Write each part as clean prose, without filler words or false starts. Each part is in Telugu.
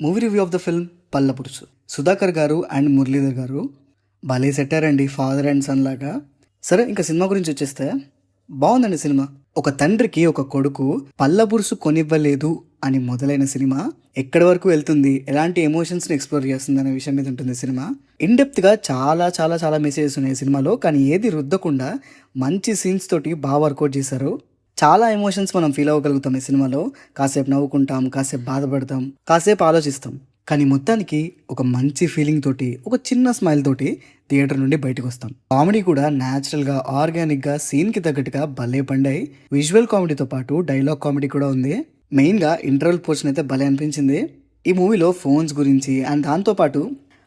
Movie review of the film పల్లపురుసు. సుధాకర్ గారు అండ్ మురళీధర్ గారు భలే సెట్టారండి, ఫాదర్ అండ్ సన్ లాగా. సరే, ఇంకా సినిమా గురించి వచ్చేస్తే బాగుందండి సినిమా. ఒక తండ్రికి ఒక కొడుకు పల్లపురుసు కొనివ్వలేదు అని మొదలైన సినిమా ఎక్కడి వరకు వెళ్తుంది, ఎలాంటి ఎమోషన్స్ని ఎక్స్ప్లోర్ చేస్తుంది అనే విషయం మీద ఉంటుంది సినిమా. ఇన్డెప్త్గా చాలా చాలా చాలా మెసేజెస్ ఉన్నాయి సినిమాలో, కానీ ఏది రుద్దకుండా మంచి సీన్స్ తోటి బాగా వర్కౌట్ చేశారు. చాలా ఎమోషన్స్ మనం ఫీల్ అవ్వగలుగుతాం ఈ సినిమాలో. కాసేపు నవ్వుకుంటాం, కాసేపు బాధపడతాం, కాసేపు ఆలోచిస్తాం. కానీ మొత్తానికి ఒక మంచి ఫీలింగ్ తోటి, ఒక చిన్న స్మైల్ తోటి థియేటర్ నుండి బయటకు వస్తాం. కామెడీ కూడా న్యాచురల్గా, ఆర్గానిక్గా, సీన్కి తగ్గట్టుగా భలే పండాయి. విజువల్ కామెడీతో పాటు డైలాగ్ కామెడీ కూడా ఉంది. మెయిన్గా ఇంటర్వల్ పోర్షన్ అయితే భలే అనిపించింది. ఈ మూవీలో ఫోన్స్ గురించి అండ్ దాంతోపాటు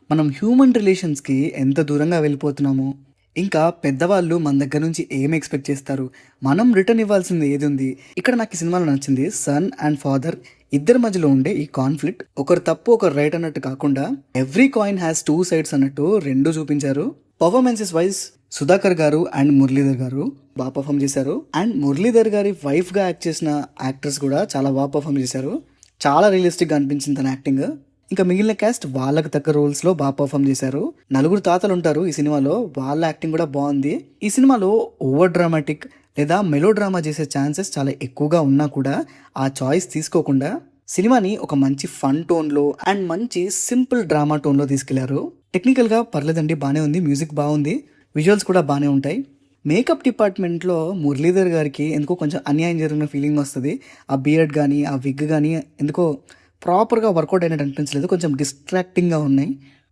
మనం హ్యూమన్ రిలేషన్స్కి ఎంత దూరంగా వెళ్ళిపోతున్నాము, ఇంకా పెద్దవాళ్ళు మన దగ్గర నుంచి ఏం ఎక్స్పెక్ట్ చేస్తారు, మనం రిటర్న్ ఇవ్వాల్సింది ఏది ఉంది. ఇక్కడ నాకు ఈ సినిమాలో నచ్చింది సన్ అండ్ ఫాదర్ ఇద్దరి మధ్యలో ఉండే ఈ కాన్ఫ్లిక్ట్. ఒకరు తప్పు ఒకరు రైట్ అన్నట్టు కాకుండా every coin has two sides అన్నట్టు రెండు చూపించారు. పర్ఫార్మెన్సెస్ వైజ్ సుధాకర్ గారు అండ్ మురళీధర్ గారు బాగా పర్ఫామ్ చేశారు. అండ్ మురళీధర్ గారి వైఫ్గా యాక్ట్ చేసిన యాక్టర్స్ కూడా చాలా బాగా పర్ఫామ్ చేశారు. చాలా రియలిస్టిక్గా అనిపించింది తన యాక్టింగ్. ఇంకా మిగిలిన క్యాస్ట్ వాళ్ళకి తగ్గ రోల్స్లో బాగా పర్ఫామ్ చేశారు. నలుగురు తాతలు ఉంటారు ఈ సినిమాలో, వాళ్ళ యాక్టింగ్ కూడా బాగుంది. ఈ సినిమాలో ఓవర్ డ్రామాటిక్ లేదా మెలో డ్రామా చేసే ఛాన్సెస్ చాలా ఎక్కువగా ఉన్నా కూడా ఆ చాయిస్ తీసుకోకుండా సినిమాని ఒక మంచి ఫన్ టోన్లో అండ్ మంచి సింపుల్ డ్రామా టోన్లో తీసుకెళ్లారు. టెక్నికల్గా పర్లేదండి, బాగానే ఉంది. మ్యూజిక్ బాగుంది, విజువల్స్ కూడా బాగానే ఉంటాయి. మేకప్ డిపార్ట్మెంట్లో మురళీధర్ గారికి ఎందుకో కొంచెం అన్యాయం జరిగిన ఫీలింగ్ వస్తుంది. ఆ బియర్డ్ కానీ ఆ విగ్ కానీ ఎందుకో ప్రాపర్గా వర్కౌట్ అయినట్టు అనిపించలేదు, కొంచెం డిస్ట్రాక్టింగ్గా ఉన్నాయి.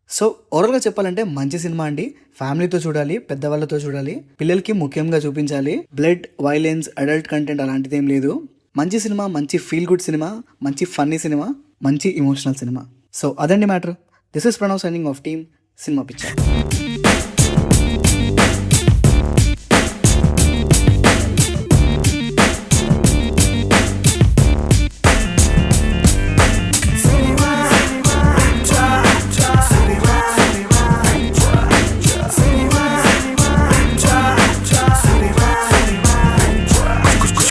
సో ఓవరాల్గా చెప్పాలంటే మంచి సినిమా అండి. ఫ్యామిలీతో చూడాలి, పెద్దవాళ్ళతో చూడాలి, పిల్లలకి ముఖ్యంగా చూపించాలి. బ్లడ్, వైలెన్స్, అడల్ట్ కంటెంట్ అలాంటిది ఏం లేదు. మంచి సినిమా, మంచి ఫీల్ గుడ్ సినిమా, మంచి ఫన్నీ సినిమా, మంచి ఇమోషనల్ సినిమా. సో అదండి matter. This is Pranav signing off team cinema picture.